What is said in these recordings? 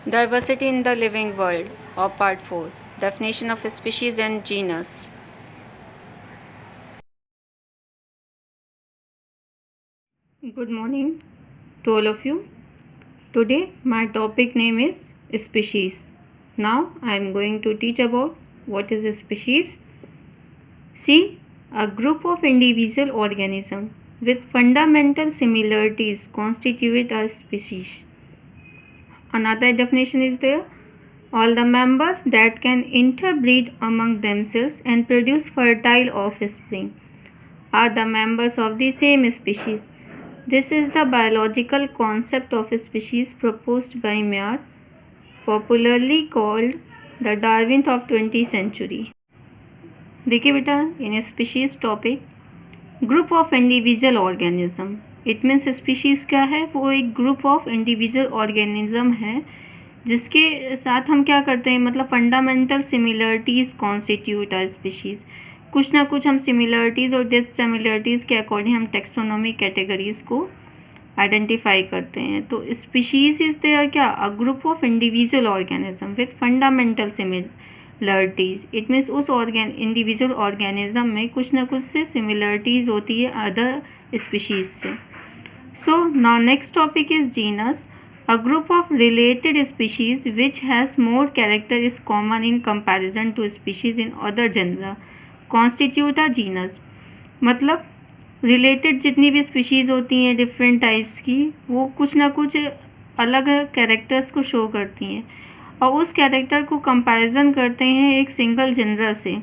Diversity in the living world, or part 4, definition of species and genus. Good morning to all of you. Today my topic name is species. Now I am going to teach about what is a species. See, a group of individual organisms with fundamental similarities constitute a species. Another definition is there: all the members that can interbreed among themselves and produce fertile offspring are the members of the same species. This is the biological concept of a species proposed by Meyer, popularly called the Darwin of 20th century. देखिए बेटा, in species topic group of individual organism, it means species क्या है, वो एक group of individual organism है जिसके साथ हम क्या करते हैं, मतलब fundamental similarities constitute our species. कुछ ना कुछ हम सिमिलरिटीज़ और डिससिमिलरिटीज़ के अकॉर्डिंग हम टेक्सोनॉमिक कैटेगरीज़ को आइडेंटिफाई करते हैं। तो स्पीशीज़ इज़ देयर क्या, a group of individual organism with fundamental similarities. It means उस इंडिविजुअल ऑर्गेनिज्म में कुछ ना कुछ से सिमिलरिटीज़ होती है अदर स्पीशीज़ से। So now next topic is genus, a group of related species which has more character is common in comparison to species in other genera constitute a genus। मतलब related जितनी भी species होती हैं different types की, वो कुछ ना कुछ अलग कैरेक्टर्स को शो करती हैं और उस कैरेक्टर को कंपैरिजन करते हैं एक सिंगल जेनरा से।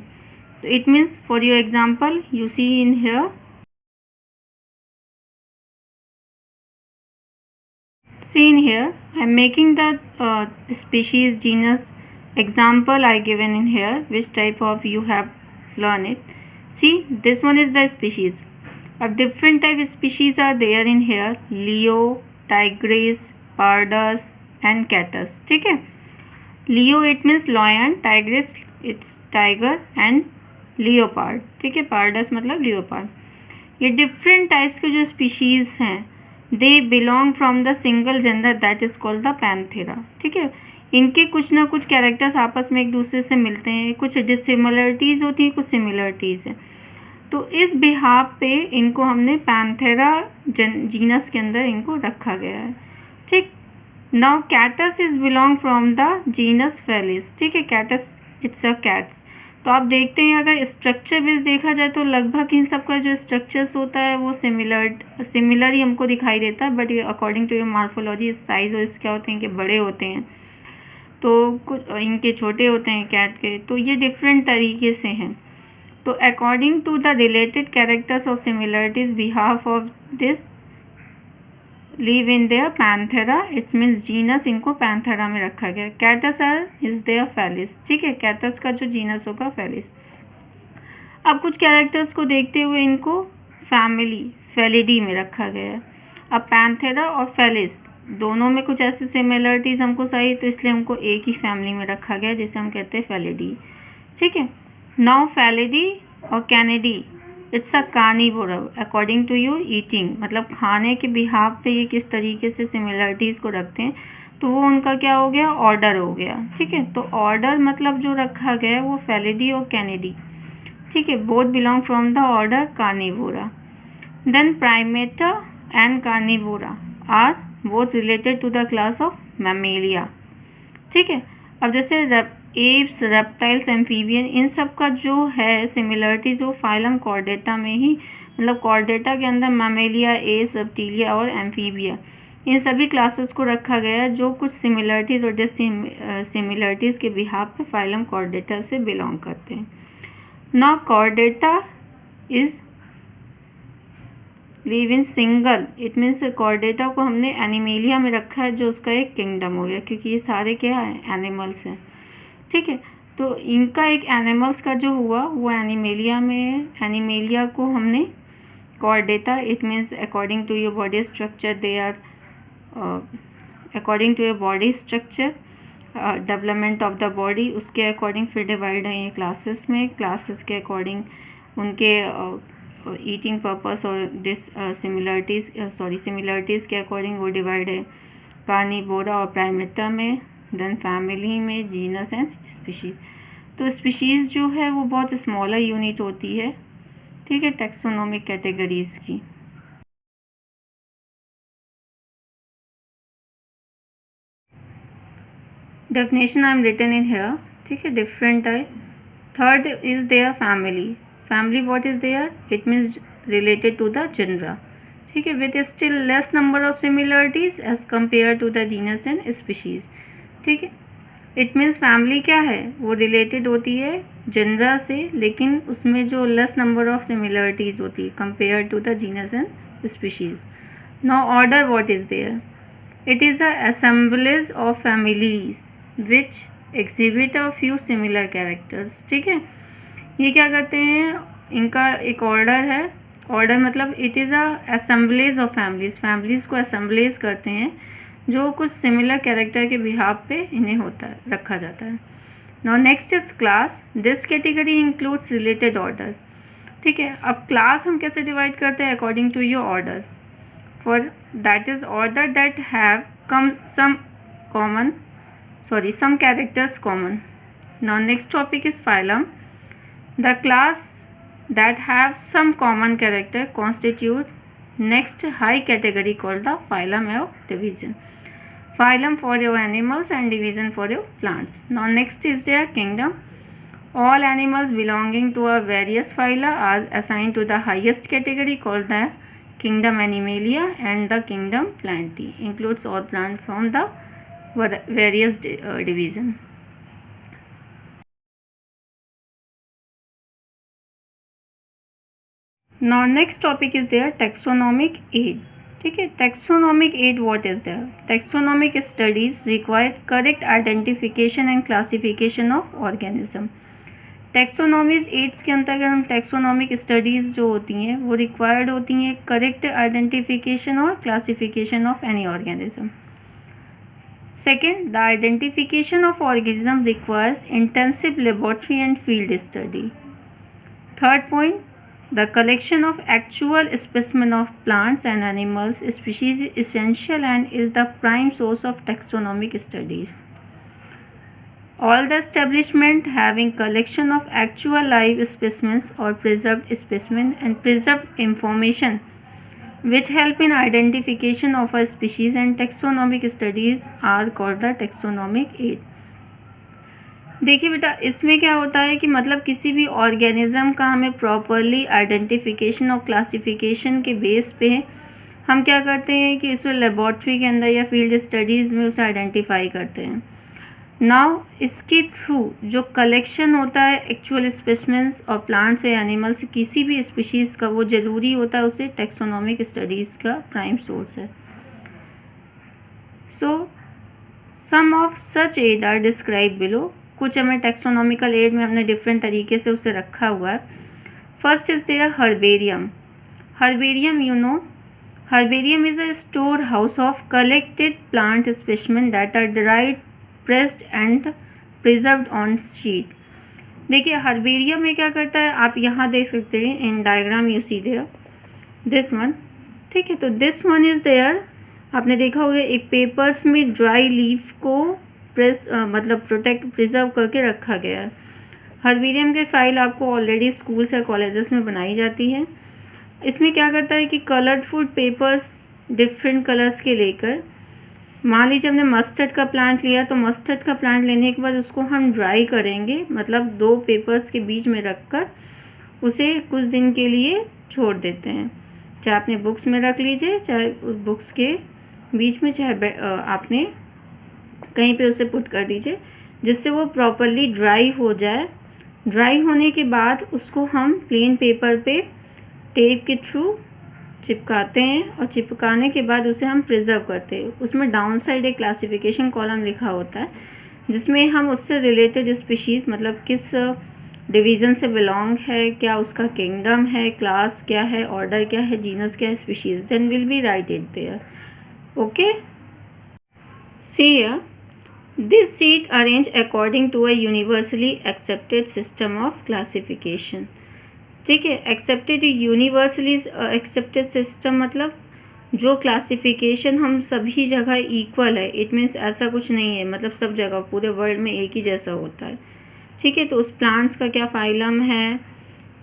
तो it means for your example you see in here, seen here I am making the species genus example I given in here, which type of you have learned it. See, this one is the species of different type species are there in here: Leo, Tigris, Pardus and Catus। ठीक है, Leo it means lion, Tigris it's tiger and leopard। ठीक है, Pardus मतलब leopard। ये different types के जो species हैं they belong from the single gender that is called the Panthera. ठीक है, इनके कुछ ना कुछ कैरेक्टर्स आपस में एक दूसरे से मिलते हैं, कुछ डिसिमिलरिटीज़ होती हैं, कुछ सिमिलरिटीज़ हैं। तो इस बिहाफ पे इनको हमने पैंथेरा जीनस के अंदर इनको रखा गया है। ठीक, now cats is belong from the genus Felis. ठीक है, कैटस इट्स अ कैट्स। तो आप देखते हैं अगर स्ट्रक्चर बेस देखा जाए तो लगभग इन सब का जो स्ट्रक्चर्स होता है वो सिमिलर ही हमको दिखाई देता है, बट ये according to your morphology size और क्या होते हैं कि बड़े होते हैं, तो कुछ इनके छोटे होते हैं कैट के, तो ये डिफरेंट तरीके से हैं। तो according to the related characters और similarities behalf of this live in there panthera, it's means genus, इनको पैंथेरा में रखा गया। Cats are is there felis. ठीक है, कैटस का जो जीनस होगा फेलिस। अब कुछ कैरेक्टर्स को देखते हुए इनको फैमिली फेलिडी में रखा गया है। अब पैंथेरा और फेलिस दोनों में कुछ ऐसी सिमिलरिटीज़ हमको सही, तो इसलिए हमको एक ही फैमिली में रखा गया जिसे हम कहते हैं फेलिडी। ठीक है, नाउ फेलिडी और Canidae it's a carnivore according to you eating, मतलब खाने के बिहाफ पे ये किस तरीके से सिमिलरिटीज़ को रखते हैं, तो वो उनका क्या हो गया, ऑर्डर हो गया। ठीक है, तो ऑर्डर मतलब जो रखा गया है वो फेलिडी और कैनेडी। ठीक है, both belong from the order Carnivora. Then Primata and Carnivora are both related to the class of Mammalia. ठीक है, अब जैसे एप्स, रेप्टाइल्स, एम्फीबियन, इन सब का जो है सिमिलरिटी जो फाइलम कॉर्डेटा में ही, मतलब कॉर्डेटा के अंदर मैमेलिया, एप्स, रेप्टिलिया और एम्फीबिया, इन सभी क्लासेस को रखा गया है जो कुछ सिमिलरिटीज़ और डिससिमिलरिटीज़ के बिहाफ पे फाइलम कॉर्डेटा से बिलोंग करते हैं। Now Chordata is live in single, it means Chordata को हमने एनिमेलिया में रखा है जो उसका एक किंगडम हो गया, क्योंकि ये सारे क्या है, एनिमल्स हैं। ठीक है, तो इनका एक एनिमल्स का जो हुआ वो एनिमेलिया में है। एनिमेलिया को हमने Chordata, it means according to your body structure they are according to your body structure development of the body, उसके अकॉर्डिंग फिर डिवाइड है ये क्लासेस में, क्लासेस के अकॉर्डिंग उनके ईटिंग पर्पस और सिमिलरिटीज़ के अकॉर्डिंग वो डिवाइड है कार्निवोरा और प्राइमेटा में। देन फैमिली में जीनस एंड स्पीशीज। तो स्पीशीज़ जो है वो बहुत स्मॉलर यूनिट होती है, ठीक है, टैक्सोनॉमिक कैटेगरीज की। Definition I am written in here, ठीक है, डिफरेंट है। Third is there family. Family what is there? It means related to the genera, ठीक है, with still less number of similarities as compare to the genus and species, ठीक है। It means family क्या है, वो related होती है genre से, लेकिन उसमें जो लेस नंबर ऑफ सिमिलरिटीज होती है compare to the genus and species. Now order what is there? It is a assemblage of families which exhibit a few similar characters, ठीक है। ये क्या करते हैं, इनका एक ऑर्डर है। ऑर्डर मतलब it is a assemblage of families को assemblage करते हैं जो कुछ सिमिलर कैरेक्टर के बिहाफ पे इन्हें होता है, रखा जाता है। Now next is class. This category includes related order, ठीक है। अब क्लास हम कैसे डिवाइड करते हैं? According to your order, for that is order that have some characters common. Now next topic is phylum. The class that have some common character constitute next high category called the phylum of division. Phylum for your animals and division for your plants. Now next is their kingdom. All animals belonging to a various phyla are assigned to the highest category called the kingdom Animalia, and the kingdom Plantae includes all plants from the various division. Now next topic is there taxonomic aid, ठीक है। taxonomic aid what is there? Taxonomic studies require correct identification and classification of organism. Taxonomies aids के अंतर्गत हम taxonomic studies जो होती हैं वो required होती हैं करेक्ट आइडेंटिफिकेशन और classification of any organism. Second, the identification of organism requires intensive laboratory and field study. Third point, the collection of actual specimen of plants and animals species is essential and is the prime source of taxonomic studies. All the establishment having collection of actual live specimens or preserved specimen and preserved information which help in identification of a species and taxonomic studies are called the taxonomic aid. देखिए बेटा, इसमें क्या होता है कि मतलब किसी भी ऑर्गेनिज्म का हमें प्रॉपरली आइडेंटिफिकेशन और क्लासिफिकेशन के बेस पे हम क्या करते हैं कि इसे लेबॉर्ट्री के अंदर या फील्ड स्टडीज़ में उसे आइडेंटिफाई करते हैं। नाउ इसके थ्रू जो कलेक्शन होता है एक्चुअल स्पेसिमेंस और प्लांट्स या एनिमल्स किसी भी स्पीशीज़ का, वो ज़रूरी होता है, उसे टैक्सोनॉमिक स्टडीज़ का प्राइम सोर्स है। So some of such aids are described below. कुछ हमें टैक्सोनॉमिकल एड में हमने डिफरेंट तरीके से उसे रखा हुआ है। First is there herbarium. Herbarium you know, herbarium is a store house of collected plant specimen that are derived, pressed and preserved on sheet. देखिए हर्बेरियम में क्या करता है, आप यहाँ देख सकते हैं in diagram you see there this one, ठीक है। तो दिस वन इज़ देयर, आपने देखा होगा एक पेपर्स में ड्राई लीफ को मतलब प्रोटेक्ट प्रिजर्व करके रखा गया है। हर्बेरियम के फाइल आपको ऑलरेडी स्कूल्स या कॉलेजेस में बनाई जाती है। इसमें क्या करता है कि कलरफुल पेपर्स डिफरेंट कलर्स के लेकर, मान लीजिए हमने मस्टर्ड का प्लांट लिया, तो मस्टर्ड का प्लांट लेने के बाद उसको हम ड्राई करेंगे, मतलब 2 पेपर्स के बीच में रखकर उसे कुछ दिन के लिए छोड़ देते हैं। चाहे आपने बुक्स में रख लीजिए, चाहे बुक्स के बीच में, चाहे आपने कहीं पे उसे पुट कर दीजिए, जिससे वो प्रॉपरली ड्राई हो जाए। ड्राई होने के बाद उसको हम प्लेन पेपर पे टेप के थ्रू चिपकाते हैं और चिपकाने के बाद उसे हम प्रिजर्व करते हैं। उसमें डाउन साइड एक क्लासिफिकेशन कॉलम लिखा होता है जिसमें हम उससे रिलेटेड स्पीशीज़, मतलब किस डिवीज़न से बिलोंग है, क्या उसका किंगडम है, क्लास क्या है, ऑर्डर क्या है, जीनस क्या है, species, then will be write it there. Okay, see here, this sheet arrange according to a universally accepted system of classification, ठीक है। एक्सेप्टेड यूनिवर्सली एक्सेप्टेड सिस्टम मतलब जो क्लासिफिकेशन हम सभी जगह इक्वल है, इट मीन्स ऐसा कुछ नहीं है, मतलब सब जगह पूरे वर्ल्ड में एक ही जैसा होता है, ठीक है। तो उस प्लांट्स का क्या फाइलम है,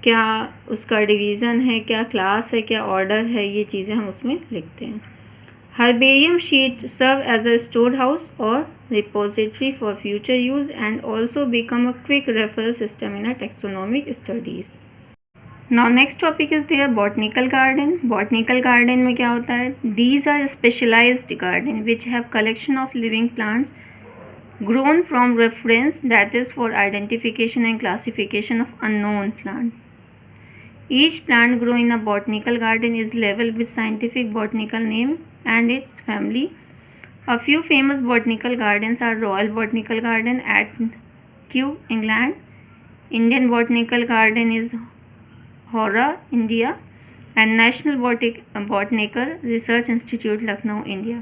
क्या उसका डिवीज़न है, क्या क्लास है, क्या ऑर्डर है, ये चीज़ें हम उसमें लिखते हैं। Herbarium sheet serve as a store house और repository for future use and also become a quick referral system in a taxonomic studies. Now next topic is there botanical garden. Botanical garden में क्या होता है, these are specialised garden which have collection of living plants grown from reference, that is for identification and classification of unknown plant. Each plant grown in a botanical garden is labeled with scientific botanical name and its family. A few famous botanical gardens are Royal Botanical Garden at Kew, England. Indian Botanical Garden is Howrah, India, and National Botanical Research Institute, Lucknow, India.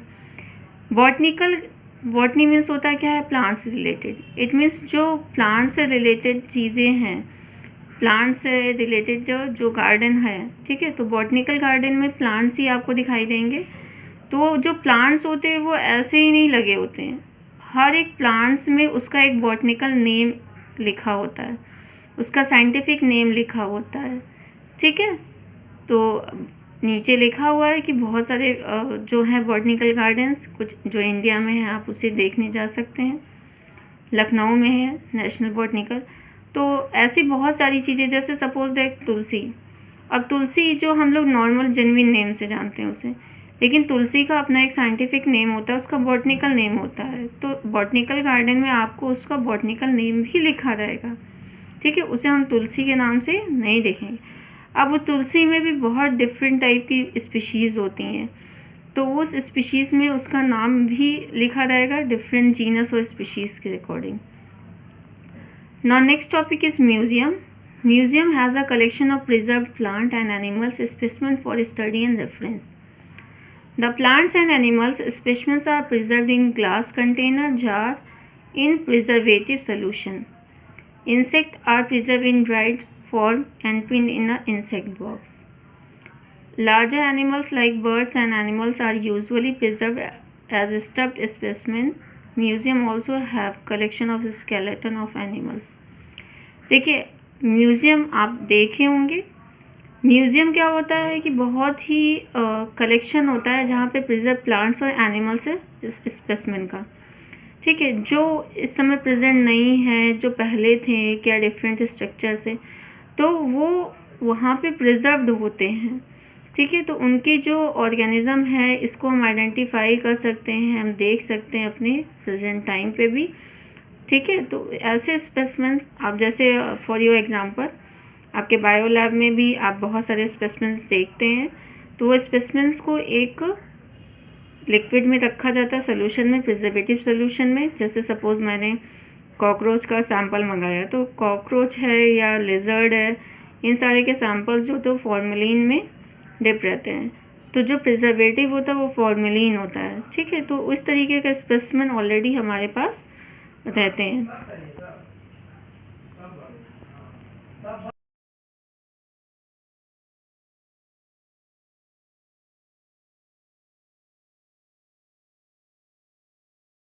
Botany means होता है क्या है, plant से related. It means जो plant से related चीज़ें हैं, plant से रिलेटेड जो गार्डन है, ठीक है। तो बॉटनिकल गार्डन में प्लांट्स ही आपको दिखाई देंगे। तो जो प्लांट्स होते हैं वो ऐसे ही नहीं लगे होते हैं, हर एक प्लांट्स में उसका एक बॉटनिकल नेम लिखा होता है, उसका साइंटिफिक नेम लिखा होता है, ठीक है। तो नीचे लिखा हुआ है कि बहुत सारे जो हैं बॉटनिकल गार्डन्स, कुछ जो इंडिया में है आप उसे देखने जा सकते हैं। लखनऊ में है नेशनल बॉटनिकल। तो ऐसी बहुत सारी चीज़ें, जैसे सपोज एक तुलसी। अब तुलसी जो हम लोग नॉर्मल जेन्युइन नेम से जानते हैं उसे, लेकिन तुलसी का अपना एक साइंटिफिक नेम होता है, उसका बॉटनिकल नेम होता है। तो बॉटनिकल गार्डन में आपको उसका बॉटनिकल नेम भी लिखा रहेगा, ठीक है। उसे हम तुलसी के नाम से नहीं देखेंगे। अब तुलसी में भी बहुत डिफरेंट टाइप की स्पीशीज़ होती हैं, तो उस स्पीशीज़ में उसका नाम भी लिखा रहेगा डिफरेंट जीनस और स्पीशीज़ के according. Now next topic is museum. Museum has a collection of preserved plant and animals specimen for study and reference. The plants and animals specimens are preserved in glass container jar in preservative solution. Insects are preserved in dried form and pinned in an insect box. Larger animals like birds and animals are usually preserved as stuffed specimen. Museum also have collection of skeleton of animals. देखिए, museum आप देखे होंगे। Museum क्या होता है कि बहुत ही collection होता है जहाँ पे प्रिजर्व प्लांट्स और एनिमल्स है स्पेसिमेन का, ठीक है। जो इस समय प्रेजेंट नहीं है, जो पहले थे, क्या डिफरेंट स्ट्रक्चर से, तो वो वहाँ पे प्रिजर्व्ड होते हैं, ठीक है। तो उनकी जो ऑर्गेनिज़म है इसको हम आइडेंटिफाई कर सकते हैं, हम देख सकते हैं अपने प्रेजेंट टाइम पे भी, ठीक है। तो ऐसे स्पेसिमेंस आप, जैसे फॉर योर एग्जांपल आपके बायो लैब में भी आप बहुत सारे स्पेसिमेंस देखते हैं। तो वो स्पेसिमेंस को एक लिक्विड में रखा जाता है, सोल्यूशन में, प्रिजर्वेटिव सोल्यूशन में। जैसे सपोज़ मैंने कॉकरोच का सैंपल मंगाया, तो कॉकरोच है या लिजर्ड है, इन सारे के सैंपल्स जो तो फॉर्मेलिन में डिप रहते हैं। तो जो प्रिजर्वेटिव होता है वो फॉर्मेलिन होता है, ठीक है। तो उस तरीके का स्पेसिमेन ऑलरेडी हमारे पास रहते हैं।